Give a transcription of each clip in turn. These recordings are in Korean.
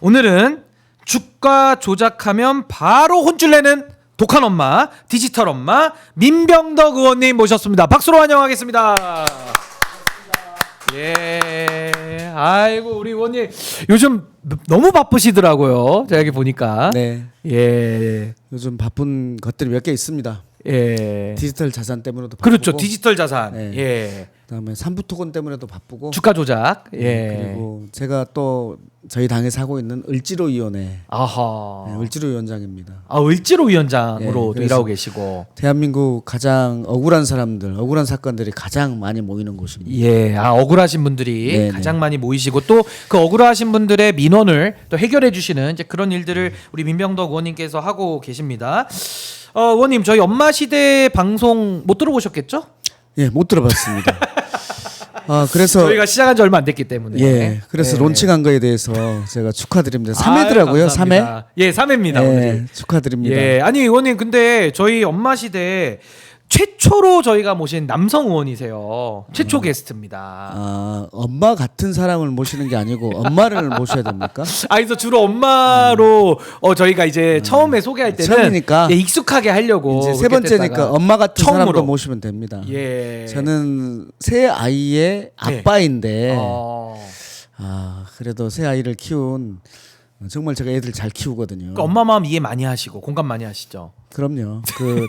오늘은 주가 조작하면 바로 혼쭐 내는 독한 엄마, 디지털 엄마 민병덕 의원님 모셨습니다. 박수로 환영하겠습니다. 예, 아이고 우리 의원님 요즘 너무 바쁘시더라고요. 제가 여기 보니까. 네. 예. 요즘 바쁜 것들이 몇 개 있습니다. 예. 디지털 자산 때문에도 바쁘고. 그렇죠. 디지털 자산. 네. 예. 그다음에 삼부토건 때문에도 바쁘고. 주가 조작. 예. 그리고 제가 또 저희 당에서 하고 있는 을지로위원회 아하. 을지로위원장입니다. 아, 을지로 위원장으로 예, 또 일하고 계시고. 대한민국 가장 억울한 사람들, 억울한 사건들이 가장 많이 모이는 곳입니다. 예, 아 억울하신 분들이 네네. 가장 많이 모이시고 또 그 억울하신 분들의 민원을 또 해결해 주시는 이제 그런 일들을 우리 민병덕 의원님께서 하고 계십니다. 의원님 저희 엄마 시대 방송 못 들어보셨겠죠? 예, 못 들어봤습니다. 그래서 저희가 시작한 지 얼마 안 됐기 때문에. 예, 그래서 예. 론칭한 거에 대해서 제가 축하드립니다. 아유, 3회더라고요. 3회. 감사합니다. 예, 3회입니다. 예, 오늘. 축하드립니다. 예, 아니 의원님 근데 저희 엄마 시대 최초로 저희가 모신 남성 의원이세요. 최초 게스트입니다. 엄마 같은 사람을 모시는 게 아니고 엄마를 모셔야 됩니까? 그래서 주로 엄마로 저희가 이제 처음에 소개할 때는 처음이니까 예, 익숙하게 하려고 이제 세 그렇게 번째니까 됐다가 엄마 같은 처음으로. 사람도 모시면 됩니다. 예. 저는 새 아이의 아빠인데 어. 그래도 새 아이를 키운 정말 제가 애들 잘 키우거든요. 그러니까 엄마 마음 이해 많이 하시고 공감 많이 하시죠. 그럼요. 그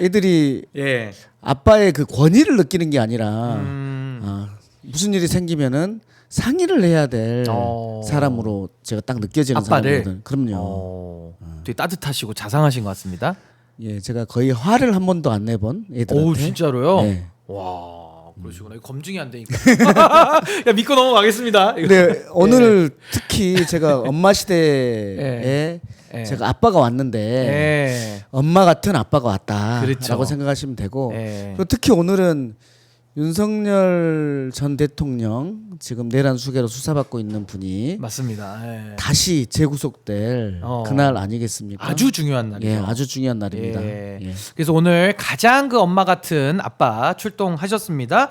애들이 예. 아빠의 그 권위를 느끼는 게 아니라 음. 무슨 일이 생기면은 상의를 해야 될 어. 사람으로 제가 딱 느껴지는 아빠를? 사람이거든. 그럼요. 되게 따뜻하시고 자상하신 것 같습니다. 예, 제가 거의 화를 한 번도 안 내본 애들한테. 오 진짜로요? 네. 와 그러시구나. 이거 검증이 안 되니까. 야 믿고 넘어가겠습니다. 근데 오늘 특히 제가 엄마 시대에 예. 제가 아빠가 왔는데 예. 엄마 같은 아빠가 왔다라고 그렇죠. 생각하시면 되고 예. 그리고 특히 오늘은 윤석열 전 대통령 지금 내란 수개로 수사받고 있는 분이 맞습니다. 예. 다시 재구속될 그날 아니겠습니까? 아주 중요한 날이죠. 예, 아주 중요한 날입니다. 예. 예. 그래서 오늘 가장 그 엄마 같은 아빠 출동하셨습니다.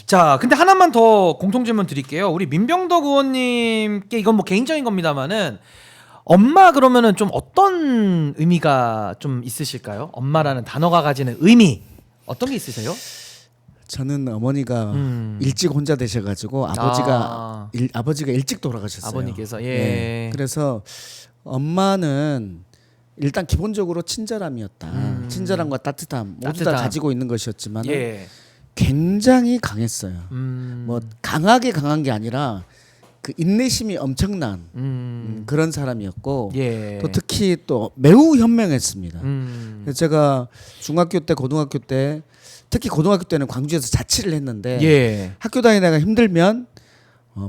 자, 근데 하나만 더 공통 질문 드릴게요. 우리 민병덕 의원님께 이건 뭐 개인적인 겁니다만은 엄마 그러면은 좀 어떤 의미가 좀 있으실까요? 엄마라는 단어가 가지는 의미 어떤 게 있으세요? 저는 어머니가 일찍 혼자 되셔가지고 아버지가 아버지가 일찍 돌아가셨어요. 아버님께서 예. 네. 그래서 엄마는 일단 기본적으로 친절함이었다. 친절함과 따뜻함 모두 다 가지고 있는 것이었지만 예. 굉장히 강했어요. 음. 뭐 강하게 강한 게 아니라 그 인내심이 엄청난 그런 사람이었고 예. 또 특히 또 매우 현명했습니다. 그래서 제가 중학교 때 고등학교 때 특히 고등학교 때는 광주에서 자취를 했는데 예. 학교 다니다가 힘들면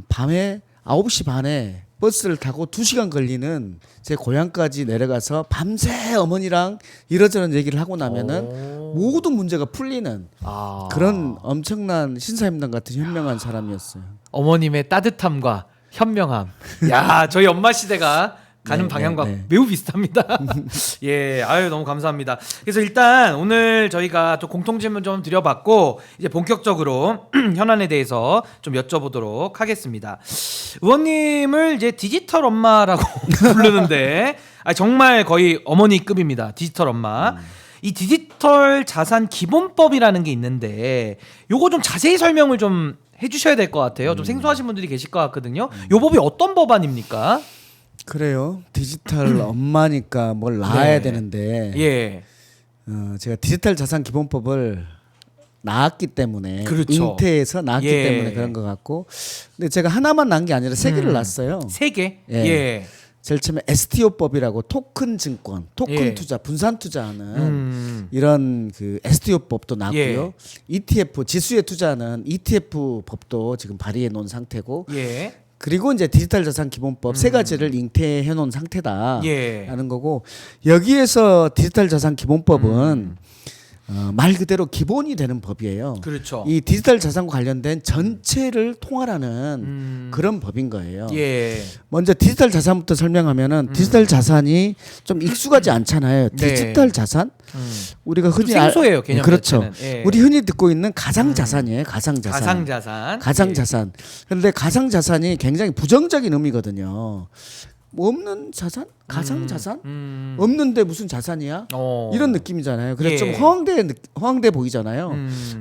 밤에 9시 반에 버스를 타고 2시간 걸리는 제 고향까지 내려가서 밤새 어머니랑 이러저런 얘기를 하고 나면은 모든 문제가 풀리는 그런 엄청난 신사임당 같은 현명한 사람이었어요. 어머님의 따뜻함과 현명함. 야, 저희 엄마 시대가 가는 방향과 매우 비슷합니다. 예, 아유 너무 감사합니다. 그래서 일단 오늘 저희가 또 공통 질문 좀 드려봤고 이제 본격적으로 현안에 대해서 좀 여쭤보도록 하겠습니다. 의원님을 이제 디지털 엄마라고 부르는데 정말 거의 어머니급입니다. 디지털 엄마. 이 디지털 자산 기본법이라는 게 있는데 요거 좀 자세히 설명을 좀 해주셔야 될 것 같아요. 좀 생소하신 분들이 계실 것 같거든요. 요 법이 어떤 법안입니까? 그래요. 디지털 엄마니까 뭘 낳아야 되는데 예. 제가 디지털 자산 기본법을 낳았기 때문에 그렇죠. 잉태해서 낳았기 예. 때문에 그런 것 같고 근데 제가 하나만 낳은 게 아니라 3개를 낳았어요. 3개? 예. 예. 제일 처음에 STO법이라고 토큰 증권, 토큰 예. 투자, 분산 투자하는 이런 그 STO법도 나왔고요. 예. ETF 지수에 투자하는 ETF 법도 지금 발의해 놓은 상태고 예. 그리고 이제 디지털 자산 기본법 세 가지를 잉태해 놓은 상태다라는 예. 거고 여기에서 디지털 자산 기본법은 말 그대로 기본이 되는 법이에요. 그렇죠. 이 디지털 자산과 관련된 전체를 통할하는 그런 법인 거예요. 예. 먼저 디지털 자산부터 설명하면은 디지털 자산이 좀 익숙하지 않잖아요. 네. 디지털 자산? 우리가 흔히 생소해요, 개념 그렇죠. 자체는. 예. 우리 흔히 듣고 있는 가상 자산이에요. 가상 자산. 가상자산. 가상 예. 자산. 그런데 가상 자산이 굉장히 부정적인 의미거든요. 뭐 없는 자산? 가상 자산? 없는데 무슨 자산이야? 이런 느낌이잖아요. 그래서 예. 좀 허황돼 보이잖아요.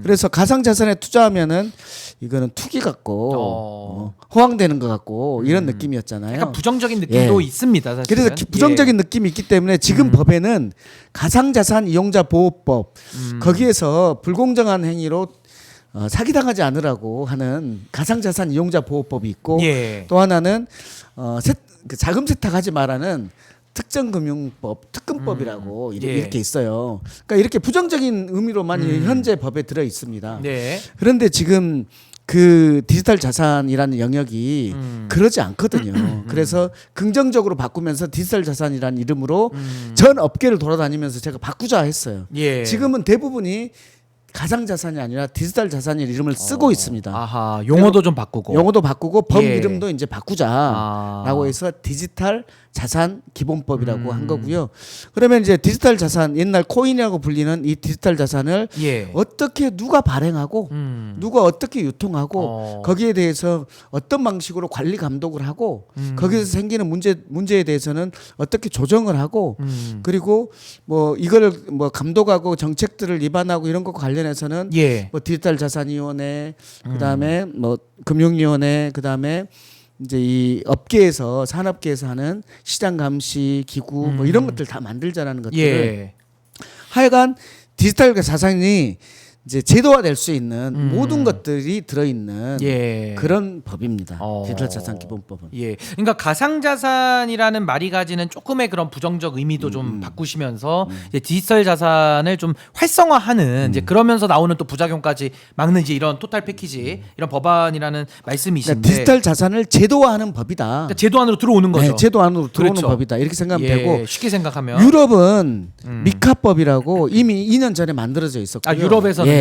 그래서 가상 자산에 투자하면은 이거는 투기 같고 허황되는 것 같고 이런 느낌이었잖아요. 약간 부정적인 느낌도 예. 있습니다. 사실은. 그래서 부정적인 느낌이 있기 때문에 지금 법에는 가상자산 이용자 보호법 거기에서 불공정한 행위로 사기당하지 않으라고 하는 가상자산 이용자 보호법이 있고 예. 또 하나는 그 자금 세탁하지 말라는 특정금융법 특금법이라고 예. 이렇게 있어요. 그러니까 이렇게 부정적인 의미로만 현재 법에 들어 있습니다. 네. 그런데 지금 그 디지털 자산이라는 영역이 그러지 않거든요. 그래서 긍정적으로 바꾸면서 디지털 자산이라는 이름으로 전 업계를 돌아다니면서 제가 바꾸자 했어요. 예. 지금은 대부분이 가상 자산이 아니라 디지털 자산이라는 이름을 쓰고 있습니다. 아하, 용어도 좀 바꾸고. 용어도 바꾸고 법 예. 이름도 이제 바꾸자라고 해서 디지털 자산 기본법이라고 한 거고요. 그러면 이제 디지털 자산 옛날 코인이라고 불리는 이 디지털 자산을 예. 어떻게 누가 발행하고 누가 어떻게 유통하고 거기에 대해서 어떤 방식으로 관리 감독을 하고 거기서 생기는 문제에 대해서는 어떻게 조정을 하고 그리고 뭐 이거를 뭐 감독하고 정책들을 위반하고 이런 것과 관련해서는 예. 뭐 디지털 자산위원회 그다음에 뭐 금융위원회 그다음에 이제 이 업계에서 산업계에서 하는 시장 감시 기구 뭐 이런 것들 다 만들자라는 것들을 예. 하여간 디지털 자산이 이제 제도화될 수 있는 모든 것들이 들어있는 예. 그런 법입니다. 디지털 자산 기본법은. 예. 그러니까 가상자산이라는 말이 가지는 조금의 그런 부정적 의미도 좀 바꾸시면서 이제 디지털 자산을 좀 활성화하는 이제 그러면서 나오는 또 부작용까지 막는 이제 이런 토탈 패키지 이런 법안이라는 말씀이신데 그러니까 디지털 자산을 제도화하는 법이다. 그러니까 제도 안으로 들어오는 거죠. 네, 제도 안으로 들어오는 그렇죠. 법이다. 이렇게 생각하면 예, 되고 쉽게 생각하면 유럽은 미카법이라고 이미 2년 전에 만들어져 있었고요. 아, 유럽에서는요?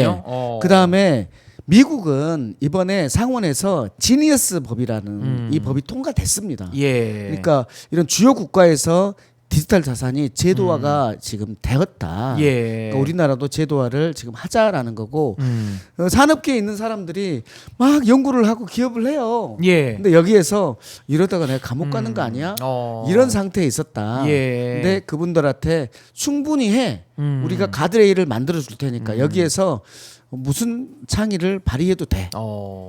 그 다음에 미국은 이번에 상원에서 지니어스 법이라는 이 법이 통과됐습니다. 예. 그러니까 이런 주요 국가에서 디지털 자산이 제도화가 지금 되었다. 예. 그러니까 우리나라도 제도화를 지금 하자라는 거고 산업계에 있는 사람들이 막 연구를 하고 기업을 해요. 예. 근데 여기에서 이러다가 내가 감옥 가는 거 아니야? 이런 상태에 있었다. 예. 근데 그분들한테 충분히 해. 우리가 가드레일을 만들어 줄 테니까 여기에서 무슨 창의를 발휘해도 돼.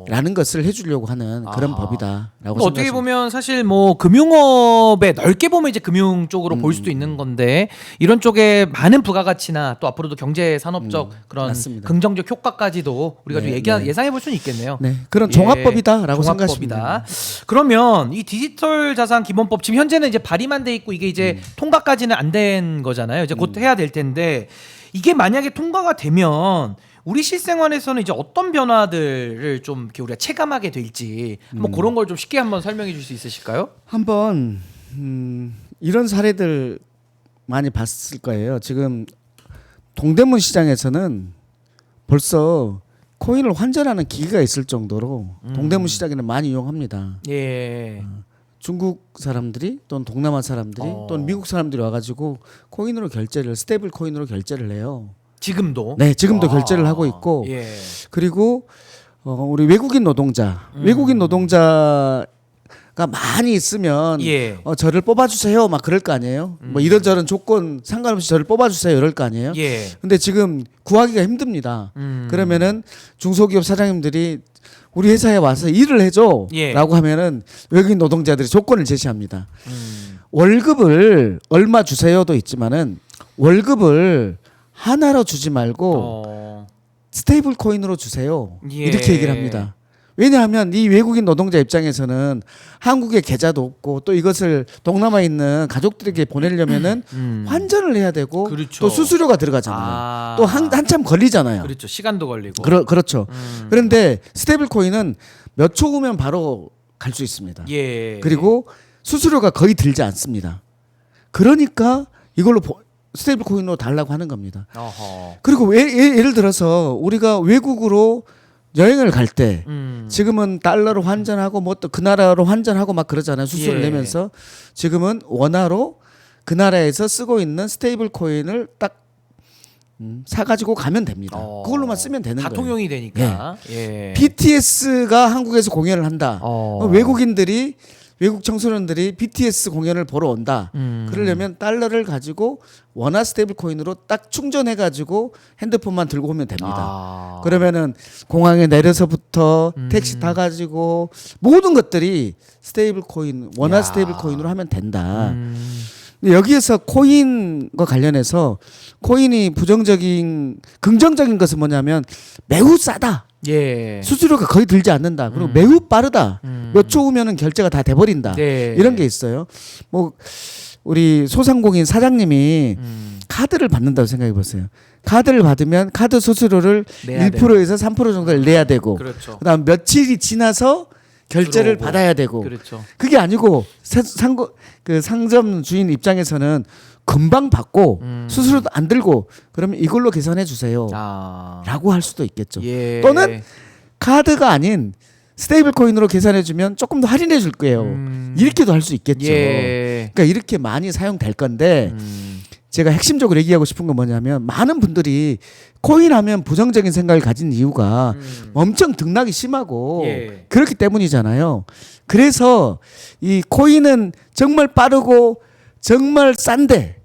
라는 것을 해주려고 하는 그런 법이다라고 생각합니다. 어떻게 보면 사실 뭐 금융업에 넓게 보면 이제 금융 쪽으로 볼 수도 있는 건데 이런 쪽에 많은 부가가치나 또 앞으로도 경제 산업적 그런 맞습니다. 긍정적 효과까지도 우리가 좀 예상해 볼 수는 있겠네요. 네, 그런 종합법이다라고 생각합니다. 그러면 이 디지털 자산 기본법 지금 현재는 이제 발의만 돼 있고 이게 이제 통과까지는 안 된 거잖아요. 이제 곧 해야 될 텐데 이게 만약에 통과가 되면 우리 실생활에서는 이제 어떤 변화들을 좀 이렇게 우리가 체감하게 될지 뭐 그런 걸 좀 쉽게 한번 설명해 줄 수 있으실까요? 한번 이런 사례들 많이 봤을 거예요. 지금 동대문 시장에서는 벌써 코인을 환전하는 기계가 있을 정도로 동대문 시장에는 많이 이용합니다. 예. 중국 사람들이 또는 동남아 사람들이 또는 미국 사람들이 와가지고 코인으로 결제를 스테이블 코인으로 결제를 해요. 지금도? 네, 지금도 결제를 하고 있고 예. 그리고 우리 외국인 노동자가 많이 있으면 예. 저를 뽑아주세요 막 그럴 거 아니에요. 뭐 이런저런 조건 상관없이 저를 뽑아주세요 이럴 거 아니에요. 예. 근데 지금 구하기가 힘듭니다. 그러면은 중소기업 사장님들이 우리 회사에 와서 일을 해줘 예. 라고 하면은 외국인 노동자들이 조건을 제시합니다. 월급을 얼마 주세요도 있지만은 월급을 하나로 주지 말고 스테이블 코인으로 주세요. 예. 이렇게 얘기를 합니다. 왜냐하면 이 외국인 노동자 입장에서는 한국에 계좌도 없고 또 이것을 동남아에 있는 가족들에게 보내려면은 환전을 해야 되고 그렇죠. 또 수수료가 들어가잖아요. 또 한참 걸리잖아요. 그렇죠. 시간도 걸리고. 그렇죠. 그런데 스테이블 코인은 몇 초 후면 바로 갈 수 있습니다. 예. 그리고 수수료가 거의 들지 않습니다. 그러니까 이걸로 스테이블 코인으로 달라고 하는 겁니다. 어허. 그리고 예를 들어서 우리가 외국으로 여행을 갈 때 지금은 달러로 환전하고 뭐 또 그 나라로 환전하고 막 그러잖아요. 수수료를 예. 내면서 지금은 원화로 그 나라에서 쓰고 있는 스테이블 코인을 딱 사가지고 가면 됩니다. 그걸로만 쓰면 되는 다 거예요. 통용이 되니까. 예. BTS가 한국에서 공연을 한다. 외국인들이 외국 청소년들이 BTS 공연을 보러 온다. 그러려면 달러를 가지고 원화 스테이블 코인으로 딱 충전해 가지고 핸드폰만 들고 오면 됩니다. 그러면은 공항에 내려서부터 택시 타 가지고 모든 것들이 스테이블 코인, 원화 스테이블 코인으로 하면 된다. 근데 여기에서 코인과 관련해서 코인이 부정적인 긍정적인 것은 뭐냐면 매우 싸다. 예. 수수료가 거의 들지 않는다. 그리고 매우 빠르다. 몇 초 후면은 결제가 다 돼버린다. 네. 이런 게 있어요. 뭐 우리 소상공인 사장님이 카드를 받는다고 생각해 보세요. 카드를 받으면 카드 수수료를 1%에서 3% 정도를 내야 되고, 그렇죠. 그다음 며칠이 지나서 결제를 들어오고. 받아야 되고, 그렇죠. 그게 아니고 그 상점 주인 입장에서는 금방 받고 수수료도 안 들고 그러면 이걸로 계산해 주세요. 라고 할 수도 있겠죠. 예. 또는 카드가 아닌 스테이블 코인으로 계산해 주면 조금 더 할인해 줄 거예요. 이렇게도 할 수 있겠죠. 예. 그러니까 이렇게 많이 사용될 건데 제가 핵심적으로 얘기하고 싶은 건 뭐냐면 많은 분들이 코인 하면 부정적인 생각을 가진 이유가 엄청 등락이 심하고 예. 그렇기 때문이잖아요. 그래서 이 코인은 정말 빠르고 정말 싼데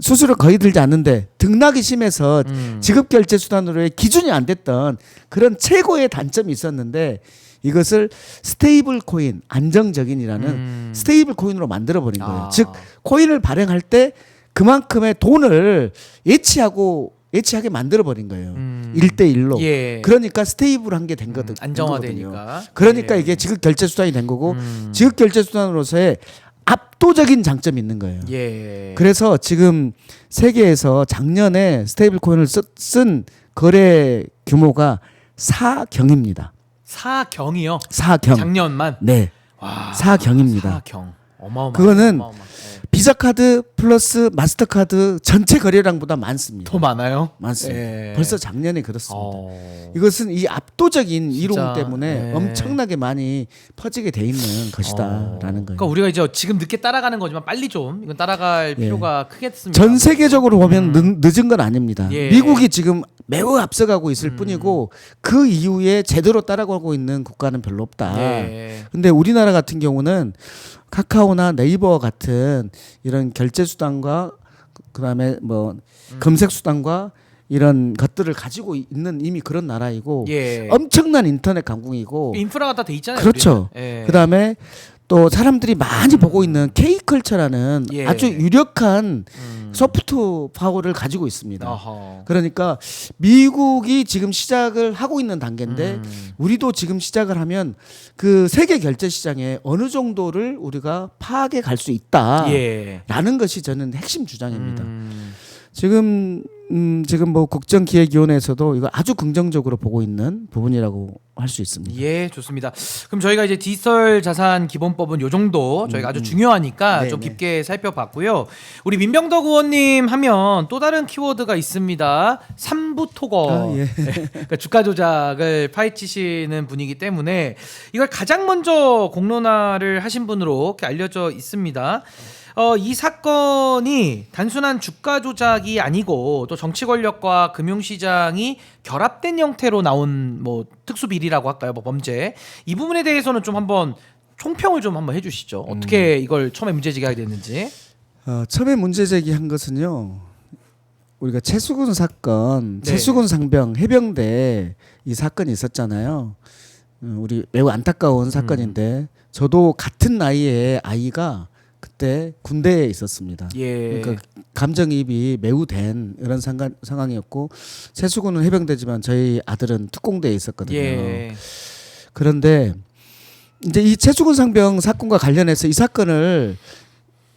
수수료 거의 들지 않는데 등락이 심해서 지급 결제 수단으로의 기준이 안 됐던 그런 최고의 단점이 있었는데 이것을 스테이블 코인, 안정적인이라는 스테이블 코인으로 만들어 버린 거예요. 즉 코인을 발행할 때 그만큼의 돈을 예치하게 만들어 버린 거예요. 1대1로. 예. 그러니까 스테이블한 게 된 거거든요. 안정화되니까. 그러니까 예. 이게 지급 결제 수단이 된 거고 지급 결제 수단으로서의 압도적인 장점이 있는 거예요. 예. 그래서 지금 세계에서 작년에 스테이블 코인을 쓴 거래 규모가 4경입니다. 4경이요? 4경. 작년만. 네. 와. 4경입니다. 4경. 어마어마. 그거는 비자 카드 플러스 마스터카드 전체 거래량보다 많습니다. 더 많아요? 많습니다. 예. 벌써 작년에 그렇습니다. 이것은 이 압도적인 이론 때문에 엄청나게 많이 퍼지게 돼 있는 것이다라는 거예요. 그러니까 우리가 이제 지금 늦게 따라가는 거지만 빨리 좀 이건 따라갈 필요가 크겠습니다. 전 세계적으로 보면 늦은 건 아닙니다. 예. 미국이 지금 매우 앞서가고 있을 뿐이고 그 이후에 제대로 따라가고 있는 국가는 별로 없다. 예. 근데 우리나라 같은 경우는 카카오나 네이버 같은 이런 결제 수단과 그다음에 뭐 검색 수단과 이런 것들을 가지고 있는 이미 그런 나라이고 예. 엄청난 인터넷 강국이고 인프라가 다 돼 있잖아요. 그렇죠. 우리는. 예. 그다음에 또 사람들이 많이 보고 있는 K컬처라는 예. 아주 유력한 소프트 파워를 가지고 있습니다. 어허. 그러니까 미국이 지금 시작을 하고 있는 단계인데 우리도 지금 시작을 하면 그 세계 결제 시장에 어느 정도를 우리가 파악해 갈 수 있다라는 예. 것이 저는 핵심 주장입니다. 지금 뭐 국정기획위원회에서도 이거 아주 긍정적으로 보고 있는 부분이라고 할 수 있습니다. 예, 좋습니다. 그럼 저희가 이제 디지털 자산 기본법은 요 정도 저희가 아주 중요하니까 네, 좀 네. 깊게 살펴봤고요. 우리 민병덕 의원님 하면 또 다른 키워드가 있습니다. 삼부토거. 예. 그러니까 주가 조작을 파헤치시는 분이기 때문에 이걸 가장 먼저 공론화를 하신 분으로 이렇게 알려져 있습니다. 이 사건이 단순한 주가 조작이 아니고 또 정치 권력과 금융시장이 결합된 형태로 나온 뭐 특수 비리라고 할까요, 뭐 범죄 이 부분에 대해서는 좀 한번 총평을 좀 한번 해주시죠. 어떻게 이걸 처음에 문제 제기하게 됐는지. 처음에 문제 제기한 것은요. 우리가 최수근 사건, 네. 최수근 상병 해병대 이 사건이 있었잖아요. 우리 매우 안타까운 사건인데 저도 같은 나이의 아이가 그때 군대에 있었습니다. 예. 그러니까 감정이입이 매우 된 이런 상황이었고 최수근은 해병대지만 저희 아들은 특공대에 있었거든요. 예. 그런데 이제 이 최수근 상병 사건과 관련해서 이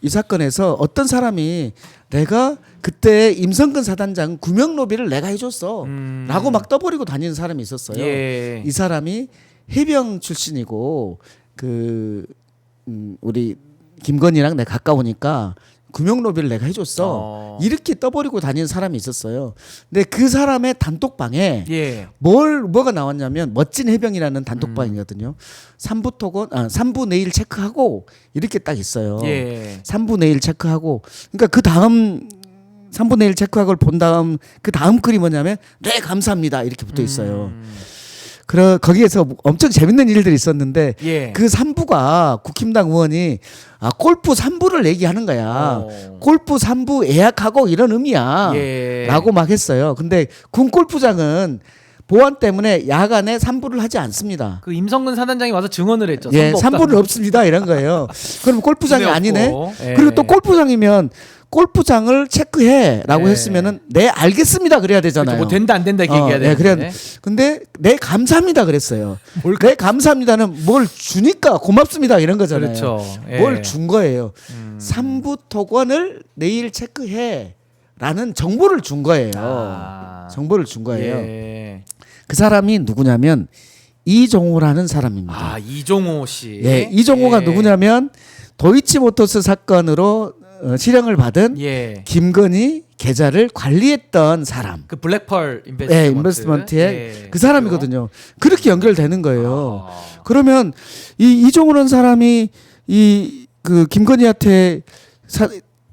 사건에서 어떤 사람이 내가 그때 임성근 사단장 구명 로비를 내가 해줬어 라고 막 떠버리고 다니는 사람이 있었어요. 예. 이 사람이 해병 출신이고 우리 김건희랑 내가 가까우니까 금융 로비를 내가 해줬어. 이렇게 떠버리고 다니는 사람이 있었어요. 근데 그 사람의 단톡방에 예. 뭐가 나왔냐면 멋진 해병이라는 단톡방이거든요. 3부 토건, 3부 내일 체크하고 이렇게 딱 있어요. 예. 3부 내일 체크하고. 그러니까 그 다음 3부 내일 체크하고를 본 다음 그 다음 글이 뭐냐면 네 감사합니다 이렇게 붙어 있어요. 거기에서 엄청 재밌는 일들이 있었는데 예. 그 3부가 국힘당 의원이 골프 3부를 얘기하는 거야. 골프 3부 예약하고 이런 의미야. 예. 라고 막 했어요. 근데 군 골프장은 보안 때문에 야간에 3부를 하지 않습니다. 그 임성근 사단장이 와서 증언을 했죠. 예, 3부는 없다고. 없습니다. 이런 거예요. 그럼 골프장이 눈에 아니네. 없고. 예. 그리고 또 골프장이면 골프장을 체크해라고 예. 했으면은 네 알겠습니다 그래야 되잖아요. 뭐 된다 안 된다 이렇게 얘기해야 네, 되는데. 근데 네 감사합니다 그랬어요. 뭘 네 감사합니다는 뭘 주니까 고맙습니다 이런 거잖아요. 그렇죠. 예. 뭘 준 거예요. 3부 토건을 내일 체크해라는 정보를 준 거예요. 정보를 준 거예요. 예. 그 사람이 누구냐면 이종호라는 사람입니다. 이종호 씨. 예, 이종호가 예. 누구냐면 도이치모터스 사건으로 실형을 받은 예. 김건희 계좌를 관리했던 사람. 그 블랙펄 인베스트먼트. 네, 인베스트먼트의 그 사람이거든요. 그렇게 연결되는 거예요. 아. 그러면 이 이종호라는 사람이 이 그 김건희한테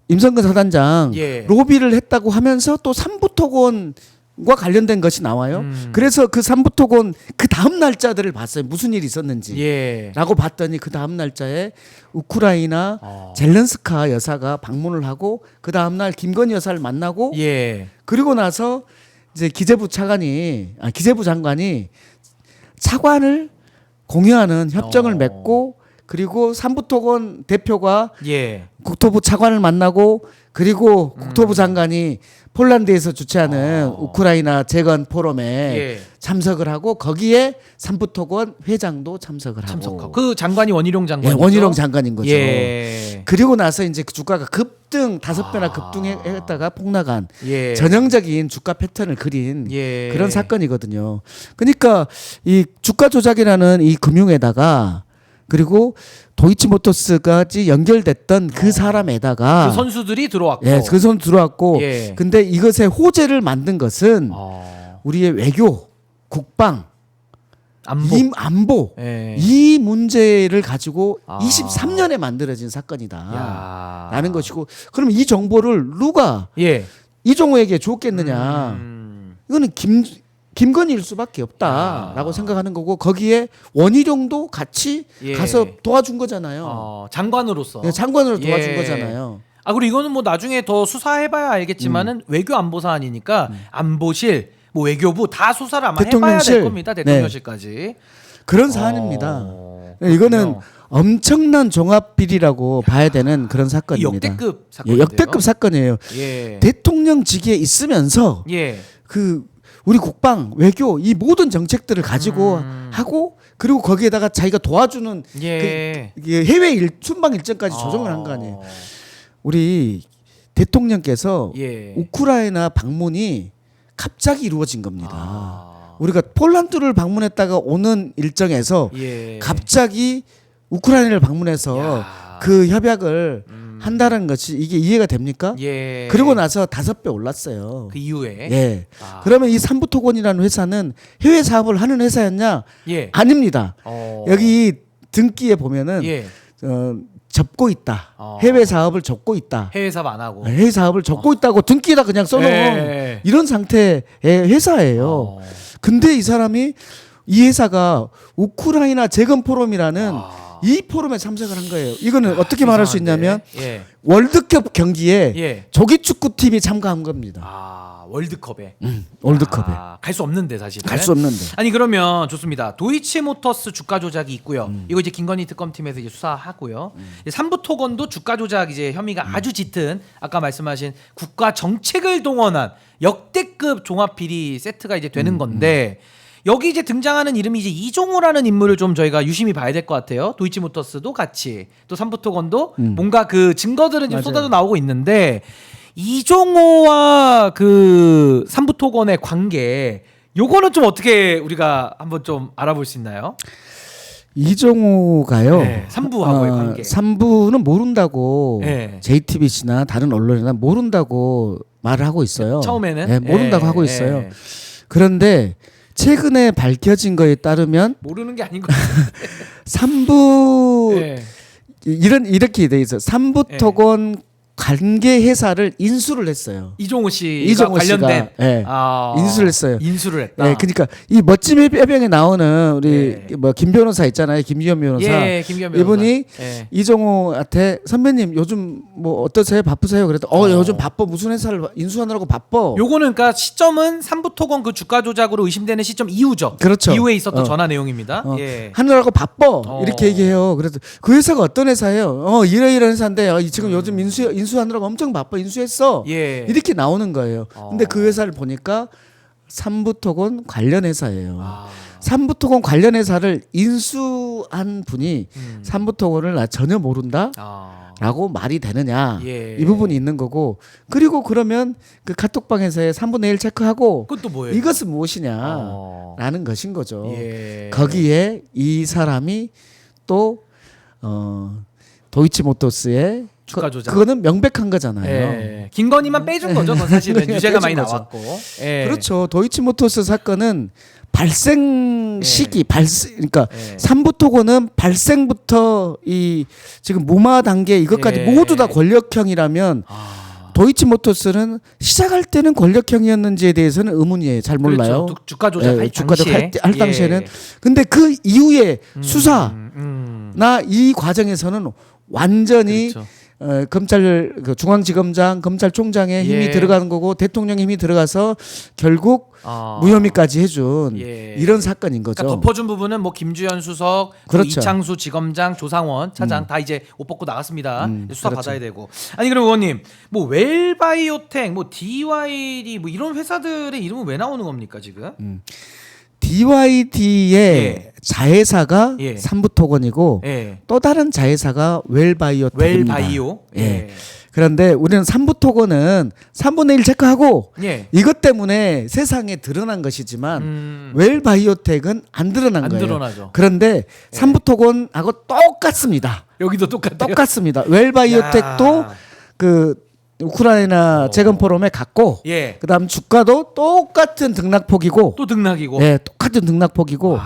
임성근 사단장 예. 로비를 했다고 하면서 또 삼부토건과 관련된 것이 나와요. 그래서 그 삼부토건 그 다음 날짜들을 봤어요. 무슨 일이 있었는지. 예. 라고 봤더니 그 다음 날짜에 우크라이나 젤렌스카 여사가 방문을 하고 그 다음 날 김건희 여사를 만나고 예. 그리고 나서 이제 기재부 장관이 차관을 공유하는 협정을 맺고 그리고 삼부토건 대표가 예. 국토부 차관을 만나고 그리고 국토부 장관이 폴란드에서 주최하는 우크라이나 재건 포럼에 예. 참석을 하고 거기에 삼부토건 회장도 참석을 참석하고. 그 장관이 원희룡 장관. 예, 원희룡 장관인 거죠. 예. 그리고 나서 이제 그 주가가 급등 5배나 급등했다가 폭락한 예. 전형적인 주가 패턴을 그린 예. 그런 사건이거든요. 그러니까 이 주가 조작이라는 이 금융에다가 그리고 도이치모터스까지 연결됐던 그 사람에다가 그 선수들이 들어왔고. 예, 그 손 들어왔고 예. 근데 이것의 호재를 만든 것은 우리의 외교, 국방, 안보 예. 이 문제를 가지고 23년에 만들어진 사건이다. 야. 라는 것이고 그럼 이 정보를 누가 예. 이종호에게 줬겠느냐. 이거는 김건희일 수밖에 없다라고 생각하는 거고 거기에 원희룡도 같이 예. 가서 도와준 거잖아요. 장관으로서. 네, 장관으로 도와준 예. 거잖아요. 그리고 이거는 뭐 나중에 더 수사해봐야 알겠지만은 외교 안보 사안이니까 안보실, 뭐 외교부 다 수사를 아마 해봐야 대통령실. 될 겁니다. 대통령실까지. 그런 사안입니다. 이거는 엄청난 종합 비리라고 봐야 되는 그런 사건입니다. 역대급 사건인데요. 역대급 사건이에요. 예. 대통령직에 있으면서 예. 그 우리 국방, 외교 이 모든 정책들을 가지고 하고 그리고 거기에다가 자기가 도와주는 예. 그 해외 순방 일정까지 조정을 한 거 아니에요. 우리 대통령께서 예. 우크라이나 방문이 갑자기 이루어진 겁니다. 우리가 폴란드를 방문했다가 오는 일정에서 예. 갑자기 우크라이나를 방문해서 그 협약을 한다는 것이 이게 이해가 됩니까? 예. 그러고 나서 5배 올랐어요. 그 이후에. 예. 그러면 이 삼부토건이라는 회사는 해외 사업을 하는 회사였냐? 예. 아닙니다. 여기 등기에 보면은 예. 접고 있다. 해외 사업을 접고 있다. 해외 사업 안 하고. 해외 사업을 접고 있다고 등기에다 그냥 써놓은 예. 이런 상태의 회사예요. 근데 이 사람이 이 회사가 우크라이나 재건 포럼이라는 이 포럼에 참석을 한 거예요. 이거는 어떻게 말할 수 있냐면 예. 월드컵 경기에 예. 조기축구팀이 참가한 겁니다. 월드컵에. 월드컵에. 갈 수 없는데 사실. 갈 수 없는데. 아니 그러면 좋습니다. 도이치모터스 주가 조작이 있고요. 이거 이제 김건희 특검팀에서 이제 수사하고요. 삼부토건도 주가 조작 이제 혐의가 아주 짙은 아까 말씀하신 국가 정책을 동원한 역대급 종합 비리 세트가 이제 되는 건데 여기 이제 등장하는 이름이 이제 이종호라는 인물을 좀 저희가 유심히 봐야 될 것 같아요. 도이치모터스도 같이 또 삼부토건도 뭔가 그 증거들은 지금 쏟아져 나오고 있는데 이종호와 그 삼부토건의 관계 요거는 좀 어떻게 우리가 한번 좀 알아볼 수 있나요? 이종호가요. 네, 3부하고의 관계. 3부는 모른다고 네. JTBC나 다른 언론이나 모른다고 말을 하고 있어요. 처음에는 네, 모른다고 하고 예. 있어요. 그런데 최근에 밝혀진 거에 따르면 모르는 게 아닌 것 같아요. 3부 예. 이렇게 돼 있어. 3부 토건 관계 회사를 인수를 했어요. 이종호 씨가 이종호 관련된 씨가, 예, 인수를 했어요. 인수를 했다. 네, 그러니까 이 멋짐의 해병에 나오는 우리 예. 뭐 김 변호사 있잖아요. 김기현 변호사. 예, 김기현 변호사. 이분이 예. 이종호한테 선배님 요즘 뭐 어떠세요? 바쁘세요? 그랬더니 요즘 바빠. 무슨 회사를 인수하느라고 바빠. 요거는 그러니까 시점은 삼부토건 그 주가 조작으로 의심되는 시점 이후죠. 그렇죠. 이후에 있었던 전화 내용입니다. 예. 하느라고 바빠. 이렇게 얘기해요. 그래서 그 회사가 어떤 회사예요? 이런 회사인데 지금 요즘 인수하느라고 엄청 바빠. 인수했어. 예. 이렇게 나오는 거예요. 근데 그 회사를 보니까 삼부토건 관련 회사예요. 삼부토건 관련 회사를 인수한 분이 삼부토건을 나 전혀 모른다? 라고 말이 되느냐. 예. 이 부분이 있는 거고. 그리고 그러면 그 카톡방에서의 3분의 1 체크하고 그것도 뭐예요? 이것은 무엇이냐 라는 것인 거죠. 예. 거기에 이 사람이 또 도이치모터스의 주가 조작. 그거는 명백한 거잖아요. 예. 김건희만 빼준 거죠. 그건 사실은 그냥 유죄가 빼준 많이 거죠. 나왔고. 예. 그렇죠. 도이치모터스 사건은 발생 시기 그러니까 예. 삼부토건은 발생부터 이 지금 무마 단계 이것까지 예. 모두 다 권력형이라면 도이치모터스는 시작할 때는 권력형이었는지에 대해서는 의문이에요. 잘 몰라요. 그렇죠. 주가 조작 할 주가 조작 당시에. 할 당시에는. 예. 근데 그 이후에 수사나 이 과정에서는 완전히 그렇죠. 검찰 그 중앙지검장 검찰총장의 힘이 예. 들어가는 거고 대통령 힘이 들어가서 결국 무혐의까지 해준 예. 이런 사건인 거죠. 그러니까 덮어준 부분은 뭐 김주현 수석, 그렇죠. 이창수 지검장, 조상원 차장 다 이제 옷 벗고 나갔습니다. 수사 그렇죠. 받아야 되고. 아니 그럼 의원님, 뭐 웰바이오텍, 뭐 DYD 뭐 이런 회사들의 이름은 왜 나오는 겁니까 지금? DYD의 예. 자회사가 예. 삼부토건이고 예. 또 다른 자회사가 웰바이오텍입니다. 웰바이오. 예. 그런데 우리는 삼부토건은 3분의 1 체크하고 예. 이것 때문에 세상에 드러난 것이지만 웰바이오텍은 안 드러난 안 거예요. 드러나죠. 그런데 삼부토건하고 똑같습니다. 여기도 똑같아요. 똑같습니다. 웰바이오텍도 야. 그 우크라이나 재건 포럼에 갔고 예. 그다음 주가도 똑같은 등락폭이고 또 등락이고. 네, 똑같은 등락폭이고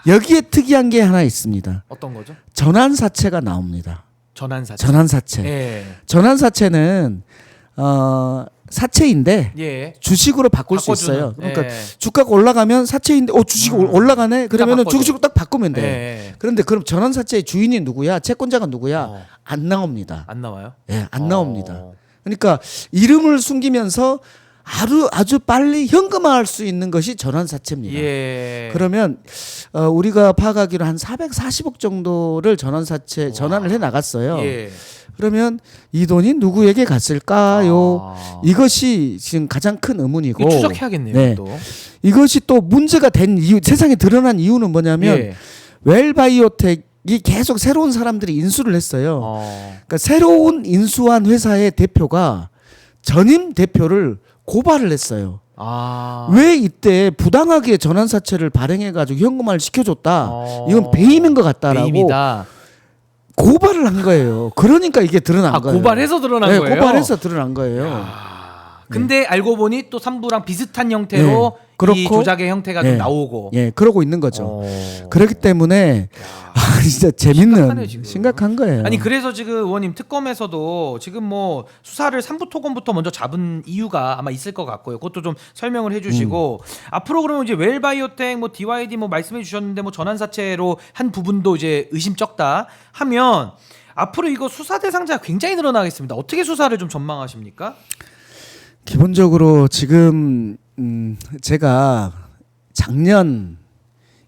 여기에 특이한 게 하나 있습니다. 어떤 거죠? 전환사채가 나옵니다. 전환사채. 전환사채. 예. 전환사채는 사채인데 예. 주식으로 바꿀 수 바꿔주는. 있어요. 그러니까 예. 주가가 올라가면 사채인데 주식이 올라가네. 그러면은 바꿔줘. 주식으로 딱 바꾸면 돼. 예. 그런데 그럼 전환사채의 주인이 누구야? 채권자가 누구야? 안 나옵니다. 안 나와요? 예, 안 나옵니다. 그러니까 이름을 숨기면서 아주 빨리 현금화할 수 있는 것이 전환사채입니다. 예. 그러면 우리가 파악하기로 한 440억 정도를 전환사채 전환을 해 나갔어요. 예. 그러면 이 돈이 누구에게 갔을까요? 이것이 지금 가장 큰 의문이고 이거 추적해야겠네요. 네. 또. 이것이 또 문제가 된 이유, 세상에 드러난 이유는 뭐냐면 예. 웰바이오텍이 계속 새로운 사람들이 인수를 했어요. 그러니까 새로운 인수한 회사의 대표가 전임 대표를 고발을 했어요. 왜 이때 부당하게 전환사채를 발행해가지고 현금화를 시켜줬다. 이건 배임인 것 같다라고 배임이다. 고발을 한 거예요. 그러니까 이게 드러난 거예요. 고발해서 드러난 네, 거예요. 고발해서 드러난 거예요. 근데 알고 보니 또 삼부랑 비슷한 형태로 네. 그렇고, 이 조작의 형태가 좀 예. 나오고. 예, 그러고 있는 거죠. 그렇기 때문에 진짜 재밌는 심각하네, 지금. 심각한 거예요. 아니 그래서 지금 의원님 특검에서도 지금 뭐 수사를 삼부토건부터 먼저 잡은 이유가 아마 있을 것 같고요. 그것도 좀 설명을 해주시고 앞으로 그러면 이제 웰바이오텍 뭐 DYD 뭐 말씀해 주셨는데 뭐 전환사채로 한 부분도 이제 의심쩍다 하면 앞으로 이거 수사 대상자가 굉장히 늘어나겠습니다. 어떻게 수사를 좀 전망하십니까? 기본적으로 지금 제가 작년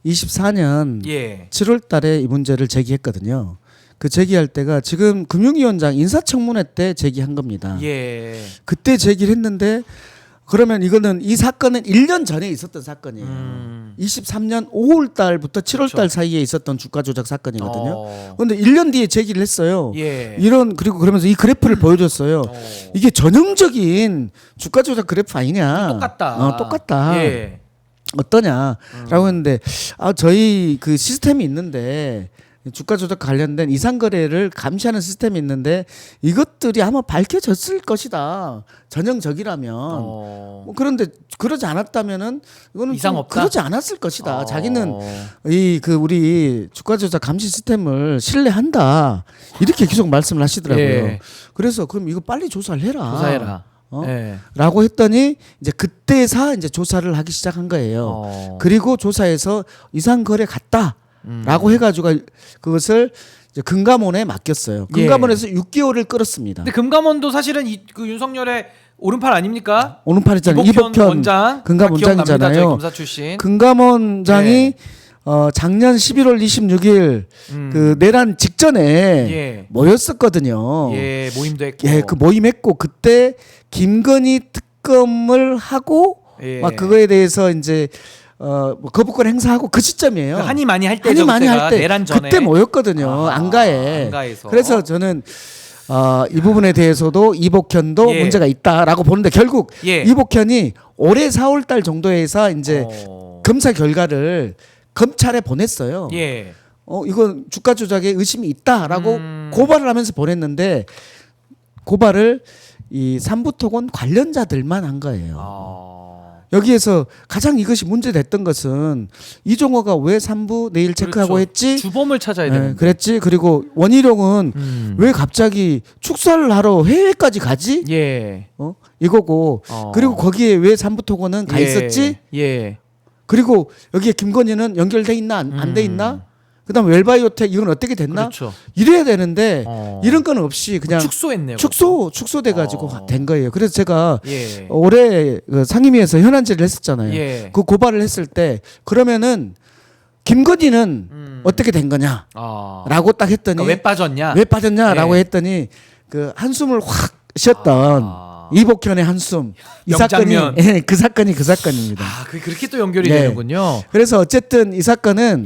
24년 예. 7월 달에 이 문제를 제기했거든요. 그 제기할 때가 지금 금융위원장 인사청문회 때 제기한 겁니다. 예. 그때 제기를 했는데 그러면 이거는 이 사건은 1년 전에 있었던 사건이에요. 23년 5월 달부터 7월 달 사이에 있었던 주가 조작 사건이거든요. 그런데 1년 뒤에 제기를 했어요. 예. 그리고 그러면서 이 그래프를 보여줬어요. 이게 전형적인 주가 조작 그래프 아니냐. 똑같다. 똑같다. 예. 어떠냐라고 했는데 저희 그 시스템이 있는데 주가 조작 관련된 이상 거래를 감시하는 시스템이 있는데 이것들이 아마 밝혀졌을 것이다. 전형적이라면. 뭐 그런데 그러지 않았다면은 이거는 이상 없다? 그러지 않았을 것이다. 자기는 이 그 우리 주가 조작 감시 시스템을 신뢰한다. 이렇게 계속 말씀을 하시더라고요. 예. 그래서 그럼 이거 빨리 조사를 해라. 조사해라. 라고 했더니 이제 그때서 이제 조사를 하기 시작한 거예요. 그리고 조사해서 이상 거래 갔다라고 해가지고 그것을 이제 금감원에 맡겼어요. 금감원에서 6개월을 끌었습니다. 근데 금감원도 사실은 그 윤석열의 오른팔 아닙니까? 오른팔이잖아요. 이복현 원장, 금감원장이잖아요. 검사 출신. 금감원장이 작년 11월 26일 그 내란 직전에 모였었거든요. 예, 모임도 했고. 예, 그 모임했고 그때 김건희 특검을 하고 막 그거에 대해서 이제 뭐 거부권 행사하고 그 시점이에요. 한이 많이 할 때죠. 많이 할 때. 내란 전에. 그때 모였거든요. 안가에. 안가에서. 그래서 저는 이 부분에 대해서도 이복현도 문제가 있다라고 보는데 결국 이복현이 올해 4월달 정도에서 이제 검사 결과를 검찰에 보냈어요. 이건 주가 조작에 의심이 있다라고 고발을 하면서 보냈는데 고발을 이 삼부토건 관련자들만 한 거예요. 여기에서 가장 이것이 문제됐던 것은 이종호가 왜 삼부 내일 체크하고 했지? 주범을 찾아야 되는데. 그랬지. 그리고 원희룡은 왜 갑자기 축사를 하러 해외까지 가지? 이거고. 그리고 거기에 왜 삼부토건은 가 있었지? 그리고 여기에 김건희는 연결돼 있나 안 돼 있나? 그다음 웰바이오텍 이건 어떻게 됐나? 이래야 되는데 이런 건 없이 그냥 축소했네요. 축소돼 가지고 된 거예요. 그래서 제가 올해 그 상임위에서 현안질을 했었잖아요. 그 고발을 했을 때 그러면은 김건희는 어떻게 된 거냐라고 딱 했더니 그러니까 왜 빠졌냐라고 했더니 그 한숨을 확 쉬었던 이복현의 한숨. 이 사건이 그 사건입니다. 그렇게 또 연결이 되는군요. 그래서 어쨌든 이 사건은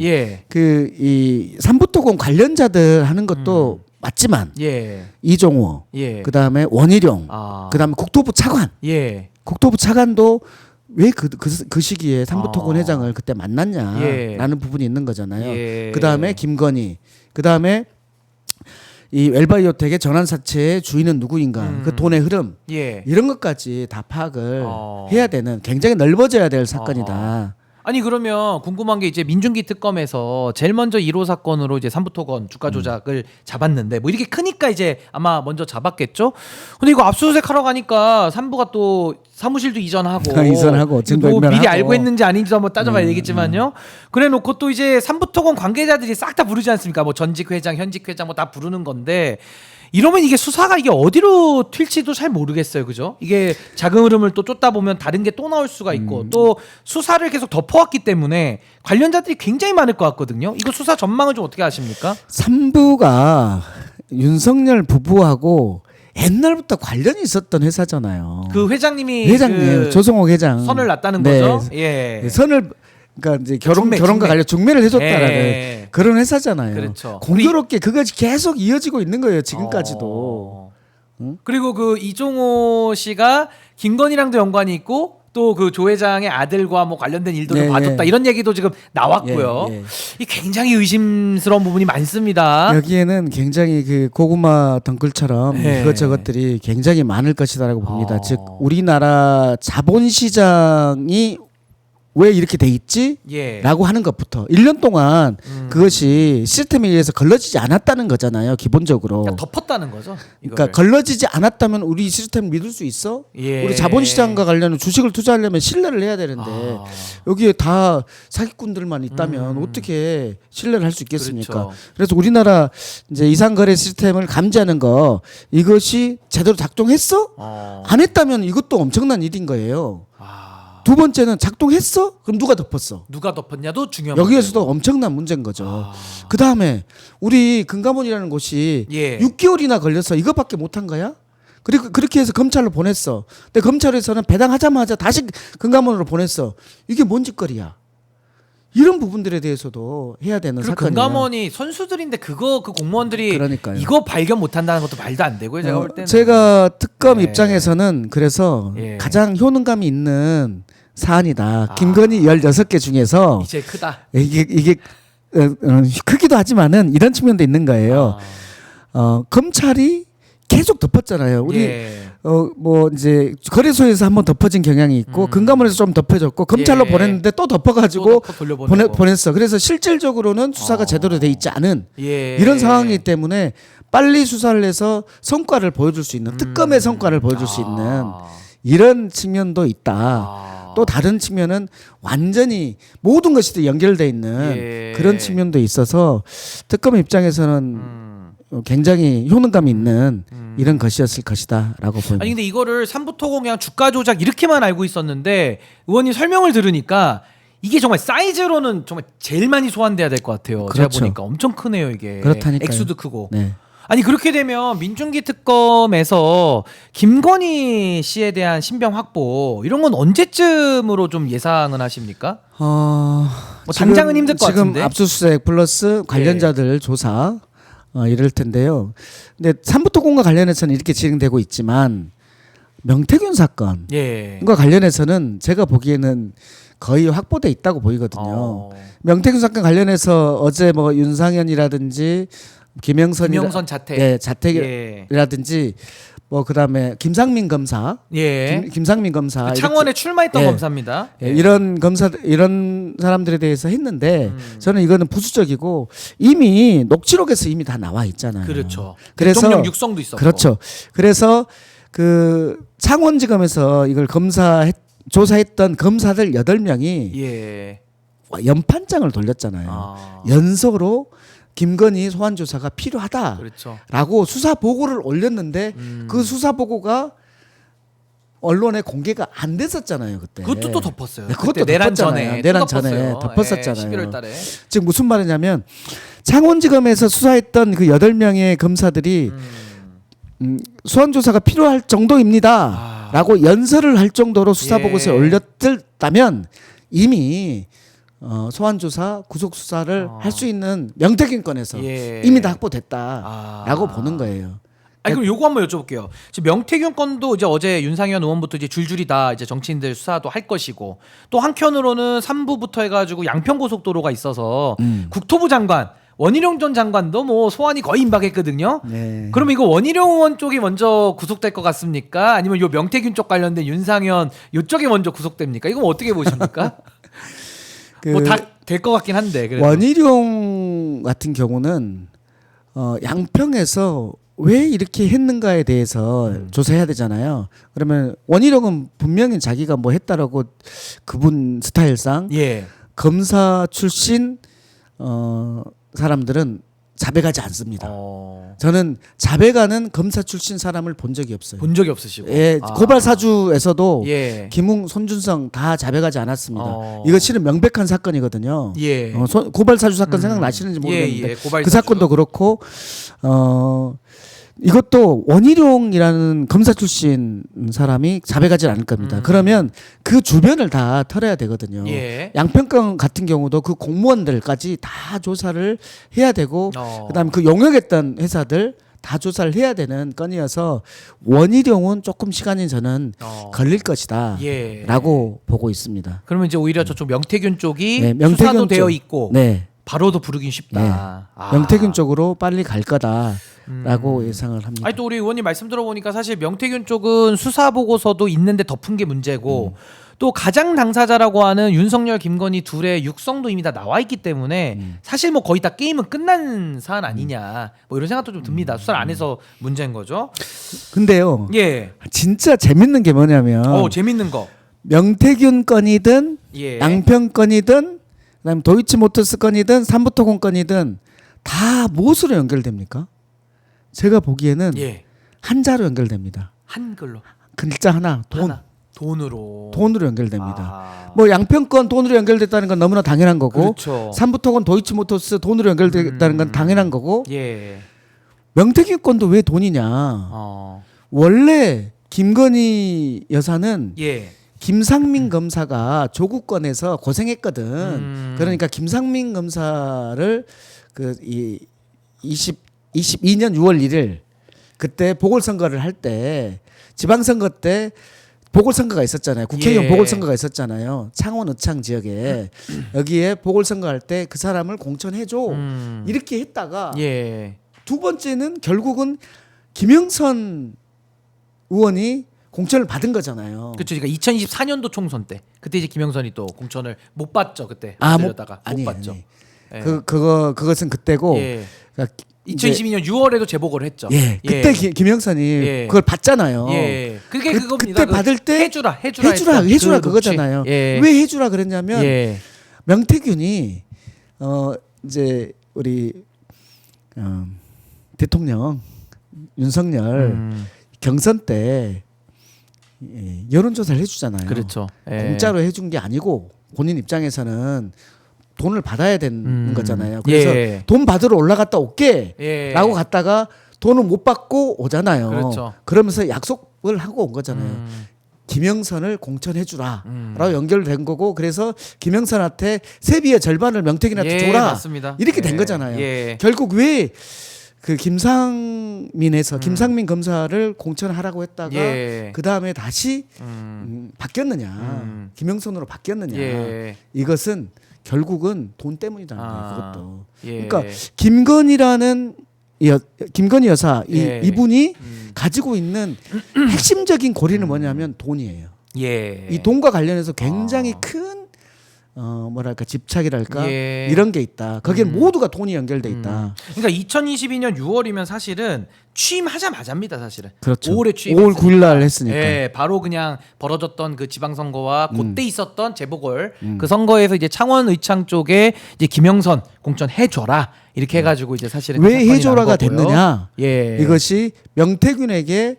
그 이 삼부토건 관련자들 하는 것도 맞지만 이종호, 그다음에 원희룡, 그다음에 국토부 차관, 국토부 차관도 왜 그 시기에 삼부토건 회장을 그때 만났냐라는 부분이 있는 거잖아요. 그다음에 김건희, 그다음에 이 웰바이오텍의 전환사채의 주인은 누구인가, 그 돈의 흐름 이런 것까지 다 파악을 해야 되는 굉장히 넓어져야 될 사건이다. 아니 그러면 궁금한 게 이제 민중기 특검에서 제일 먼저 1호 사건으로 이제 삼부토건 주가 조작을 잡았는데 뭐 이렇게 크니까 이제 아마 먼저 잡았겠죠. 근데 이거 압수수색 하러 가니까 삼부가 또 사무실도 이전하고 뭐 미리 알고 했는지 아닌지도 한번 따져봐야 되겠지만요. 그래놓고 또 이제 삼부토건 관계자들이 싹 다 부르지 않습니까? 뭐 전직 회장, 현직 회장 뭐 다 부르는 건데. 이러면 이게 수사가 이게 어디로 튈지도 잘 모르겠어요, 그죠? 이게 자금 흐름을 또 쫓다 보면 다른 게 또 나올 수가 있고 또 수사를 계속 덮어왔기 때문에 관련자들이 굉장히 많을 것 같거든요. 이거 수사 전망을 좀 어떻게 하십니까? 삼부가 윤석열 부부하고 옛날부터 관련이 있었던 회사잖아요. 그 회장님이 그 조성옥 회장 선을 놨다는 거죠. 선을 그러니까 이제 결혼과 관련 중매를 해줬다라는 그런 회사잖아요. 그렇죠. 공교롭게 그것이 계속 이어지고 있는 거예요. 지금까지도. 그리고 그 이종호 씨가 김건희랑도 연관이 있고 또 그 조 회장의 아들과 뭐 관련된 일도 좀 봐줬다 이런 얘기도 지금 나왔고요. 이 굉장히 의심스러운 부분이 많습니다. 여기에는 굉장히 그 고구마 덩굴처럼 이것저것들이 굉장히 많을 것이다라고 봅니다. 즉 우리나라 자본시장이 왜 이렇게 돼 있지? 라고 하는 것부터 1년 동안 그것이 시스템에 의해서 걸러지지 않았다는 거잖아요. 기본적으로. 그러니까 덮었다는 거죠. 그러니까 걸러지지 않았다면 우리 시스템을 믿을 수 있어? 우리 자본시장과 관련한 주식을 투자하려면 신뢰를 해야 되는데 여기에 다 사기꾼들만 있다면 어떻게 신뢰를 할 수 있겠습니까? 그래서 우리나라 이제 이상거래 시스템을 감지하는 거 이것이 제대로 작동했어? 안 했다면 이것도 엄청난 일인 거예요. 두 번째는 작동했어? 그럼 누가 덮었어? 누가 덮었냐도 중요한 여기에서도 엄청난 문제인 거죠. 그 다음에 우리 금감원이라는 곳이 6개월이나 걸려서 이것밖에 못한 거야? 그리고 그렇게 해서 검찰로 보냈어. 근데 검찰에서는 배당하자마자 다시 금감원으로 보냈어. 이게 뭔 짓거리야? 이런 부분들에 대해서도 해야 되는 사건이에요. 금감원이 선수들인데 그 공무원들이 그러니까요. 이거 발견 못한다는 것도 말도 안 되고요. 제가 볼 때는 제가 특검 입장에서는 그래서 가장 효능감이 있는 사안이다. 김건희 16개 중에서 이제 크다. 이게 크기도 하지만은 이런 측면도 있는 거예요. 검찰이 계속 덮었잖아요. 우리 예. 뭐 이제 거래소에서 한번 덮어진 경향이 있고 금감원에서 좀 덮어졌고 검찰로 예. 보냈는데 또 덮어가지고 돌려보내고. 보냈어. 그래서 실질적으로는 수사가 제대로 돼 있지 않은 예. 이런 상황이기 때문에 빨리 수사를 해서 성과를 보여줄 수 있는 특검의 성과를 보여줄 수 있는 이런 측면도 있다. 또 다른 측면은 완전히 모든 것이 다 연결돼 있는 예. 그런 측면도 있어서 특검의 입장에서는 굉장히 효능감이 있는 이런 것이었을 것이다라고 보입니다. 아니 근데 이거를 삼부토공 그냥 주가 조작 이렇게만 알고 있었는데 의원님 설명을 들으니까 이게 정말 사이즈로는 정말 제일 많이 소환돼야 될 것 같아요. 그렇죠. 제가 보니까 엄청 크네요 이게. 그렇다니까요. 액수도 크고. 네. 아니 그렇게 되면 민중기 특검에서 김건희 씨에 대한 신병 확보 이런 건 언제쯤으로 좀 예상은 하십니까? 뭐 당장은 힘들 것 지금 같은데. 압수수색 플러스 관련자들 조사 이럴 텐데요. 근데 삼부토공과 관련해서는 이렇게 진행되고 있지만 명태균 사건과 예. 관련해서는 제가 보기에는 거의 확보돼 있다고 보이거든요. 명태균 사건 관련해서 어제 뭐 윤상현이라든지 김영선 자택. 예, 자택이라든지 뭐 그다음에 김상민 검사, 예. 김상민 검사 그 창원에 출마했던 예. 검사입니다. 예, 이런 사람들에 대해서 했는데 저는 이거는 부수적이고 이미 녹취록에서 이미 다 나와 있잖아요. 그렇죠. 그래서 대통령 육성도 있었고. 그렇죠. 그래서 그 창원지검에서 이걸 조사했던 검사들 8명이 예. 연판장을 돌렸잖아요. 연서로 김건희 소환 조사가 필요하다라고 그렇죠. 수사 보고를 올렸는데 그 수사 보고가 언론에 공개가 안 됐었잖아요 그때. 그것도 또 덮었어요. 네, 그것도 그때 내란 덮었잖아요. 전에 내란 또 전에 덮었어요. 덮었었잖아요. 11월달에. 지금 무슨 말이냐면 창원지검에서 수사했던 그 8명의 검사들이 소환 조사가 필요할 정도입니다라고 연설을 할 정도로 수사 보고서에 올렸다면 이미 소환 조사, 구속 수사를 할 수 있는 명태균 건에서 이미 다 확보됐다라고 보는 거예요. 아니 그럼 요거 한번 여쭤볼게요. 지금 명태균 건도 이제 어제 윤상현 의원부터 이제 줄줄이 다 이제 정치인들 수사도 할 것이고 또 한켠으로는 3부부터 해가지고 양평 고속도로가 있어서 국토부 장관 원희룡 전 장관도 뭐 소환이 거의 임박했거든요. 네. 그러면 이거 원희룡 의원 쪽이 먼저 구속될 것 같습니까? 아니면 요 명태균 쪽 관련된 윤상현 요쪽이 먼저 구속됩니까? 이건 어떻게 보십니까? 뭐 다 될 것 같긴 한데. 그래도. 원희룡 같은 경우는 양평에서 왜 이렇게 했는가에 대해서 조사해야 되잖아요. 그러면 원희룡은 분명히 자기가 뭐 했다라고 그분 스타일상 검사 출신 사람들은 자백하지 않습니다. 저는 자백하는 검사 출신 사람을 본 적이 없어요. 본 적이 없으시고. 예, 고발 사주에서도 김웅, 손준성 다 자백하지 않았습니다. 이거 실은 명백한 사건이거든요. 고발 사주 사건 생각나시는지 모르겠는데 그 사건도 그렇고 이것도 원희룡이라는 검사 출신 사람이 자백하지 않을 겁니다. 그러면 그 주변을 다 털어야 되거든요. 양평권 같은 경우도 그 공무원들까지 다 조사를 해야 되고 그다음에 그 용역했던 회사들 다 조사를 해야 되는 건이어서 원희룡은 조금 시간이 저는 걸릴 것이다 라고 보고 있습니다. 그러면 이제 오히려 저쪽 명태균 쪽이 수사도 되어 있고 바로도 부르긴 쉽다. 명태균 쪽으로 빨리 갈 거다라고 예상을 합니다. 아니 또 우리 의원님 말씀 들어보니까 사실 명태균 쪽은 수사 보고서도 있는데 덮은 게 문제고 또 가장 당사자라고 하는 윤석열, 김건희 둘의 육성도 이미 다 나와 있기 때문에 사실 뭐 거의 다 게임은 끝난 사안 아니냐 뭐 이런 생각도 좀 듭니다. 수사를 안 해서 문제인 거죠. 근데요. 진짜 재밌는 게 뭐냐면 재밌는 거. 명태균 건이든 양평 건이든 그다음에 도이치모터스 건이든 삼부토공 건이든 다 무엇으로 연결됩니까? 제가 보기에는 한자로 연결됩니다. 한글로. 글자 하나, 돈으로 연결됩니다. 뭐 양평건 돈으로 연결됐다는 건 너무나 당연한 거고 삼부토건 도이치모터스 돈으로 연결됐다는 건 당연한 거고 명태균 건도 왜 돈이냐. 원래 김건희 여사는 김상민 검사가 조국 건에서 고생했거든. 그러니까 김상민 검사를 그 22년 6월 1일 그때 보궐선거를 할 때 지방선거 때 보궐선거가 있었잖아요. 국회의원 예. 보궐선거가 있었잖아요. 창원 의창 지역에 여기에 보궐선거할 때 그 사람을 공천해줘 이렇게 했다가 예. 두 번째는 결국은 김영선 의원이 공천을 받은 거잖아요. 그렇죠. 그러니까 2024년도 총선 때 그때 이제 김영선이 또 공천을 못 받죠. 그때 못 들렸다가 못 아니, 받죠. 아니. 예. 그것은 그때고 예. 그러니까 2022년 6월에도 재보궐을 했죠. 예, 그때 김영선이 예. 그걸 받잖아요. 예. 그게 그겁니다. 그때 받을 때 해주라 해주라 그 그거잖아요. 예. 왜 해주라 그랬냐면 예. 명태균이 이제 우리 대통령 윤석열 경선 때 여론조사를 해주잖아요. 그렇죠. 예. 공짜로 해준 게 아니고 본인 입장에서는 돈을 받아야 되는 거잖아요. 그래서 예. 돈 받으러 올라갔다 올게 예. 라고 갔다가 돈을 못 받고 오잖아요. 그렇죠. 그러면서 약속을 하고 온 거잖아요. 김영선을 공천해주라 라고 연결된 거고 그래서 김영선한테 세비의 절반을 명태균한테 예, 줘라 맞습니다. 이렇게 된 예. 거잖아요. 예. 결국 왜 그 김상민 검사를 공천하라고 했다가 예. 그 다음에 다시 바뀌었느냐 김영선으로 바뀌었느냐 예. 이것은 결국은 돈 때문이라는 거예요. 그것도. 예. 그러니까 김건희 여사 예. 이분이 가지고 있는 핵심적인 고리는 뭐냐면 돈이에요. 예. 이 돈과 관련해서 굉장히 큰 뭐랄까 집착이랄까 예. 이런 게 있다. 거기엔 모두가 돈이 연결돼 있다. 그러니까 2022년 6월이면 사실은 취임하자마자입니다, 사실은. 그렇죠. 5월에 취임. 5월 9일 날 했으니까. 예, 바로 그냥 벌어졌던 그 지방선거와 그때 있었던 재보궐 그 선거에서 이제 창원 의창 쪽에 이제 김영선 공천 해줘라 이렇게 해가지고 이제 사실은 왜 그 해줘라가 사건이 난 거고요. 됐느냐? 예. 이것이 명태균에게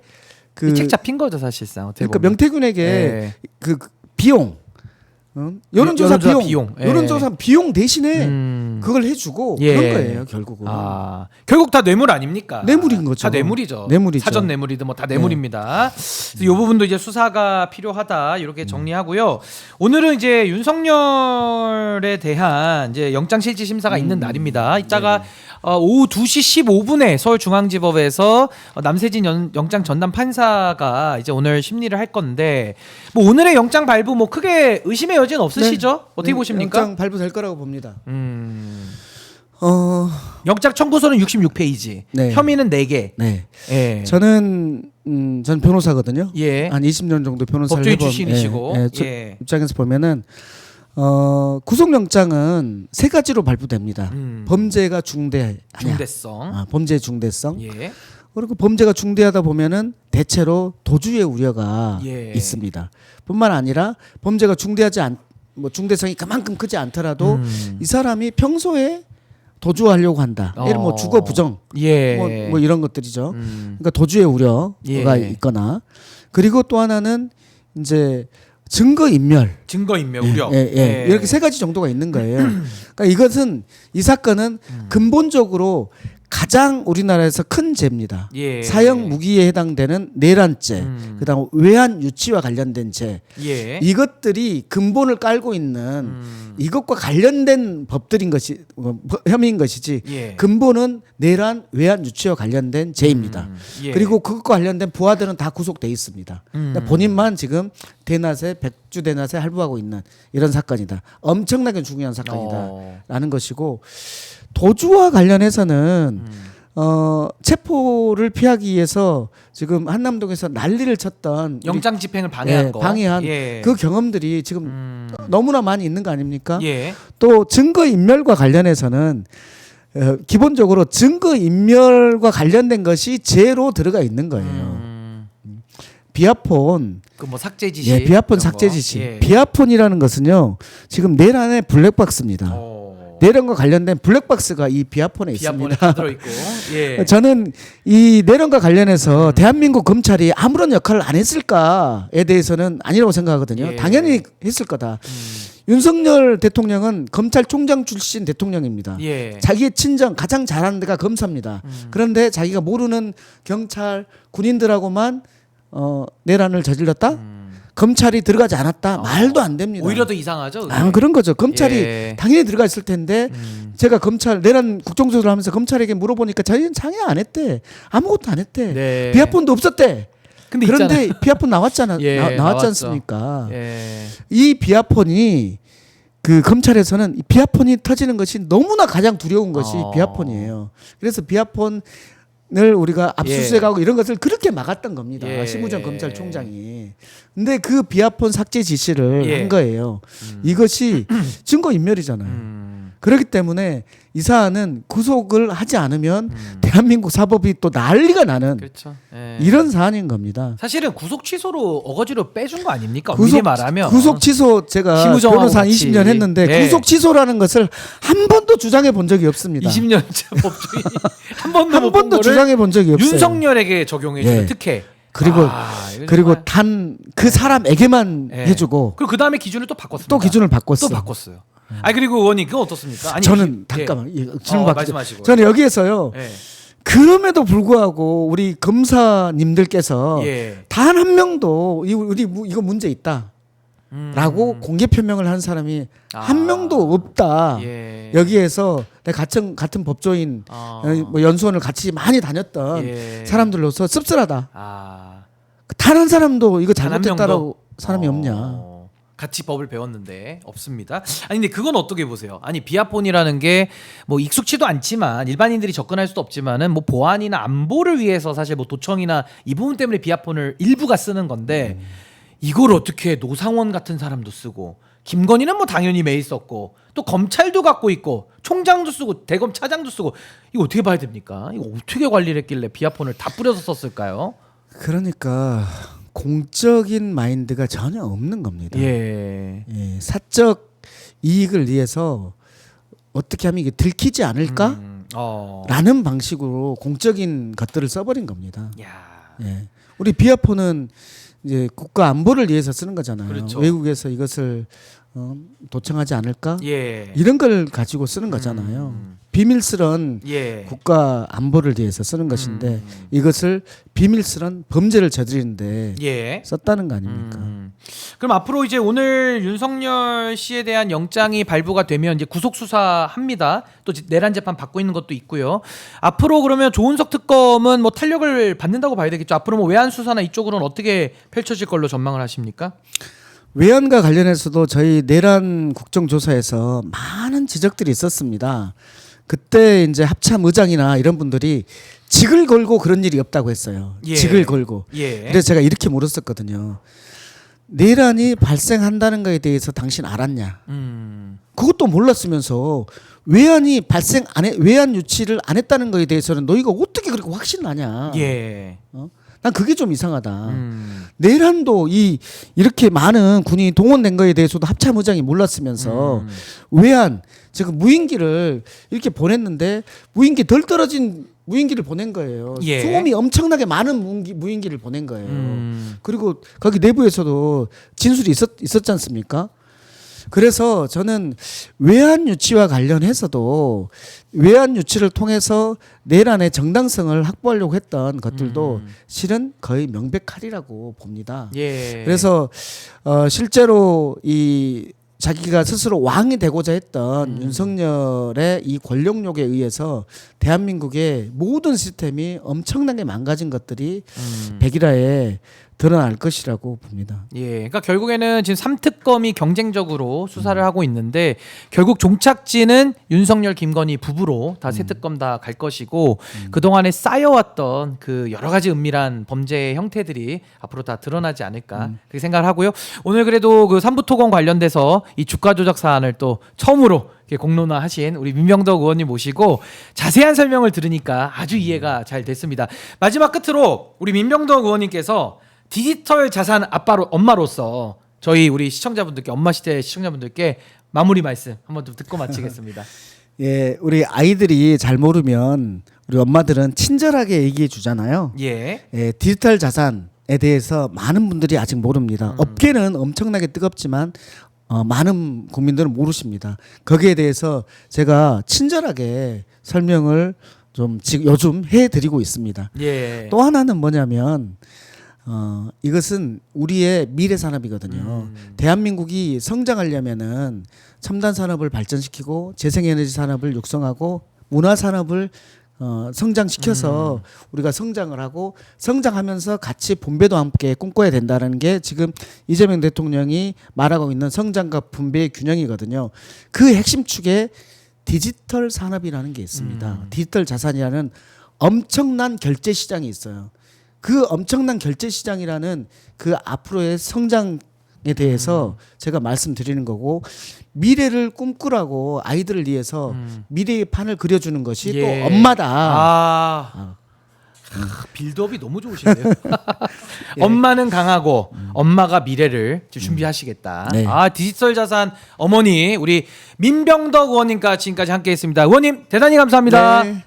이 책 잡힌 거죠 사실상. 어떻게 그러니까 보면. 명태균에게 예. 그 비용 여론조사 비용 예. 여론조사 비용 대신에 그걸 해주고 예. 그런 거예요 결국은. 결국 다 뇌물 아닙니까? 뇌물인 거죠. 다 뇌물이죠. 뇌물이죠. 사전 뇌물이든 뭐 다 뇌물입니다. 그래서 이 부분도 이제 수사가 필요하다 이렇게 정리하고요. 오늘은 이제 윤석열에 대한 이제 영장실질 심사가 있는 날입니다. 이따가 오후 2시 15분에 서울중앙지법에서 남세진 영장 전담 판사가 이제 오늘 심리를 할 건데 뭐 오늘의 영장 발부 뭐 크게 의심의 여지는 없으시죠? 어떻게 보십니까? 영장 발부될 거라고 봅니다. 영장 청구서는 66페이지, 네. 혐의는 4개. 네. 예. 전 변호사거든요. 예. 한 20년 정도 변호사를 법조인 해본 출신이시고. 저 예. 입장에서 보면은 구속영장은 3가지로 발부됩니다. 범죄가 중대하냐, 중대성. 범죄의 중대성. 예. 그리고 범죄가 중대하다 보면은 대체로 도주의 우려가 예. 있습니다. 뿐만 아니라 범죄가 뭐 중대성이 그만큼 크지 않더라도 이 사람이 평소에 도주하려고 한다. 예를 뭐 주거 부정, 예. 뭐 이런 것들이죠. 그러니까 도주의 우려가 예. 있거나 그리고 또 하나는 이제 증거인멸. 증거인멸 우려. 예. 이렇게 3가지 정도가 있는 거예요. 그러니까 이 사건은 근본적으로 가장 우리나라에서 큰 죄입니다. 예. 사형 무기에 해당되는 내란죄, 그다음 외환 유치와 관련된 죄, 예. 이것들이 근본을 깔고 있는 이것과 관련된 혐의인 것이지 예. 근본은 내란 외환 유치와 관련된 죄입니다. 예. 그리고 그것과 관련된 부하들은 다 구속돼 있습니다. 그러니까 본인만 지금 백주 대낮에 할부하고 있는 이런 사건이다. 엄청나게 중요한 사건이다라는 것이고 도주와 관련해서는 체포를 피하기 위해서 지금 한남동에서 난리를 쳤던 영장 집행을 방해한 거. 방해한 예. 그 경험들이 지금 너무나 많이 있는 거 아닙니까? 예. 또 증거인멸과 관련해서는 기본적으로 증거인멸과 관련된 것이 죄로 들어가 있는 거예요. 비아폰, 그 뭐 삭제 지시. 비아폰 이런 삭제 거. 지시. 예. 비아폰이라는 것은요, 지금 내란의 블랙박스입니다. 내란과 관련된 블랙박스가 이 비아폰에 비아폰에 있습니다. 들어 있고. 예. 저는 이 내란과 관련해서 대한민국 검찰이 아무런 역할을 안 했을까에 대해서는 아니라고 생각하거든요. 예. 당연히 했을 거다. 윤석열 대통령은 검찰총장 출신 대통령입니다. 예. 자기의 친정 가장 잘하는 데가 검사입니다. 그런데 자기가 모르는 경찰 군인들하고만 내란을 저질렀다? 검찰이 들어가지 않았다? 말도 안 됩니다. 오히려 더 이상하죠. 그런 거죠. 검찰이 예. 당연히 들어가 있을 텐데 제가 내란 국정조사를 하면서 검찰에게 물어보니까 자기는 상해 안 했대. 아무것도 안 했대. 네. 비아폰도 없었대. 근데 그런데 비아폰 나왔잖아. 예, 나왔지 나왔죠. 않습니까? 예. 이 비아폰이 그 검찰에서는 이 비아폰이 터지는 것이 너무나 가장 두려운 것이 비아폰이에요. 그래서 비아폰을 우리가 압수수색하고 이런 것을 그렇게 막았던 겁니다. 예. 심우정 검찰총장이. 근데 그 비아폰 삭제 지시를 예. 한 거예요. 이것이 증거 인멸이잖아요. 그렇기 때문에 이 사안은 구속을 하지 않으면 대한민국 사법이 또 난리가 나는 그렇죠. 예. 이런 사안인 겁니다. 사실은 구속 취소로 어거지로 빼준 거 아닙니까? 엄밀히 말하면 구속 취소 제가 심우정하고 변호사 같이. 20년 했는데 예. 구속 취소라는 것을 한 번도 주장해 본 적이 없습니다. 20년째 법조인 한 번도 한 못 번도 본 거를 주장해 본 적이 없어요. 윤석열에게 적용해주는 예. 특혜. 그리고 이거 그리고 정말. 단 그 사람에게만 예. 해주고 그리고 그 다음에 기준을 또 바꿨습니다. 또 기준을 바꿨어. 또 바꿨어요. 아 그리고 의원님 그건 어떻습니까? 아니, 저는 예. 잠깐만 질문 받기 말씀하시고요. 저는 여기에서요. 예. 그럼에도 불구하고 우리 검사님들께서 예. 단 한 명도 이거 문제 있다라고 공개 표명을 한 사람이 한 명도 없다. 예. 여기에서 내가 같은 법조인 뭐 연수원을 같이 많이 다녔던 예. 사람들로서 씁쓸하다. 아. 단 한 사람도 이거 단한 잘못됐다라고 명도? 사람이 없냐. 같이 법을 배웠는데 없습니다. 아니 근데 그건 어떻게 보세요? 아니 비아폰이라는 게 뭐 익숙치도 않지만 일반인들이 접근할 수도 없지만은 뭐 보안이나 안보를 위해서 사실 뭐 도청이나 이 부분 때문에 비아폰을 일부가 쓰는 건데 이걸 어떻게 노상원 같은 사람도 쓰고 김건희는 뭐 당연히 매일 썼고 또 검찰도 갖고 있고 총장도 쓰고 대검 차장도 쓰고 이거 어떻게 봐야 됩니까? 이거 어떻게 관리를 했길래 비아폰을 다 뿌려서 썼을까요? 그러니까 공적인 마인드가 전혀 없는 겁니다. 예. 예, 사적 이익을 위해서 어떻게 하면 이게 들키지 않을까? 라는 방식으로 공적인 것들을 써버린 겁니다. 야. 예. 우리 비아폰은 이제 국가 안보를 위해서 쓰는 거잖아요. 그렇죠. 외국에서 이것을 도청하지 않을까? 예. 이런 걸 가지고 쓰는 거잖아요. 비밀스런 예. 국가 안보를 위해서 쓰는 것인데 이것을 비밀스런 범죄를 저지르는데 예. 썼다는 거 아닙니까? 그럼 앞으로 이제 오늘 윤석열 씨에 대한 영장이 발부가 되면 이제 구속 수사합니다. 또 내란 재판 받고 있는 것도 있고요. 앞으로 그러면 조은석 특검은 뭐 탄력을 받는다고 봐야 되겠죠. 앞으로 뭐 외환 수사나 이쪽으로는 어떻게 펼쳐질 걸로 전망을 하십니까? 외환과 관련해서도 저희 내란 국정조사에서 많은 지적들이 있었습니다. 그때 이제 합참 의장이나 이런 분들이 직을 걸고 그런 일이 없다고 했어요. 예. 직을 걸고. 예. 그래서 제가 이렇게 물었었거든요. 내란이 발생한다는 것에 대해서 당신 알았냐? 그것도 몰랐으면서 외환이 발생 안 해, 외환 유치를 안 했다는 것에 대해서는 너희가 어떻게 그렇게 확신나냐? 예. 난 그게 좀 이상하다. 내란도 이렇게 많은 군이 동원된 거에 대해서도 합참 의장이 몰랐으면서 외환 지금 무인기를 이렇게 보냈는데 무인기 덜 떨어진 무인기를 보낸 거예요. 예. 소음이 엄청나게 많은 무인기를 보낸 거예요. 그리고 거기 내부에서도 진술이 있었지 않습니까? 그래서 저는 외환 유치와 관련해서도 외환 유치를 통해서 내란의 정당성을 확보하려고 했던 것들도 실은 거의 명백하리라고 봅니다. 예. 그래서 실제로 이 자기가 스스로 왕이 되고자 했던 윤석열의 이 권력욕에 의해서 대한민국의 모든 시스템이 엄청나게 망가진 것들이 백일화에 드러날 것이라고 봅니다. 예, 그러니까 결국에는 지금 3특검이 경쟁적으로 수사를 하고 있는데 결국 종착지는 윤석열, 김건희 부부로 다 세 특검 다 갈 것이고 그 동안에 쌓여왔던 그 여러 가지 은밀한 범죄 형태들이 앞으로 다 드러나지 않을까 그렇게 생각을 하고요. 오늘 그래도 그 삼부토건 관련돼서 이 주가 조작 사안을 또 처음으로 이렇게 공론화하신 우리 민병덕 의원님 모시고 자세한 설명을 들으니까 아주 이해가 잘 됐습니다. 마지막 끝으로 우리 민병덕 의원님께서 디지털 자산 엄마로서 저희 우리 시청자분들께 엄마 시대 시청자분들께 마무리 말씀 한번 좀 듣고 마치겠습니다. 예, 우리 아이들이 잘 모르면 우리 엄마들은 친절하게 얘기해 주잖아요. 예. 예, 디지털 자산에 대해서 많은 분들이 아직 모릅니다. 업계는 엄청나게 뜨겁지만 많은 국민들은 모르십니다. 거기에 대해서 제가 친절하게 설명을 좀 지금 요즘 해드리고 있습니다. 예. 또 하나는 뭐냐면 이것은 우리의 미래 산업이거든요. 대한민국이 성장하려면은 첨단 산업을 발전시키고 재생에너지 산업을 육성하고 문화 산업을 성장시켜서 우리가 성장을 하고 성장하면서 같이 분배도 함께 꿈꿔야 된다는 게 지금 이재명 대통령이 말하고 있는 성장과 분배의 균형이거든요. 그 핵심 축에 디지털 산업이라는 게 있습니다. 디지털 자산이라는 엄청난 결제 시장이 있어요. 그 엄청난 결제 시장이라는 그 앞으로의 성장에 대해서 제가 말씀드리는 거고 미래를 꿈꾸라고 아이들을 위해서 미래의 판을 그려주는 것이 예. 또 엄마다. 빌드업이 너무 좋으신데요. 엄마는 강하고 엄마가 미래를 준비하시겠다. 네. 디지털 자산 어머니 우리 민병덕 의원님과 지금까지 함께했습니다. 의원님 대단히 감사합니다. 네.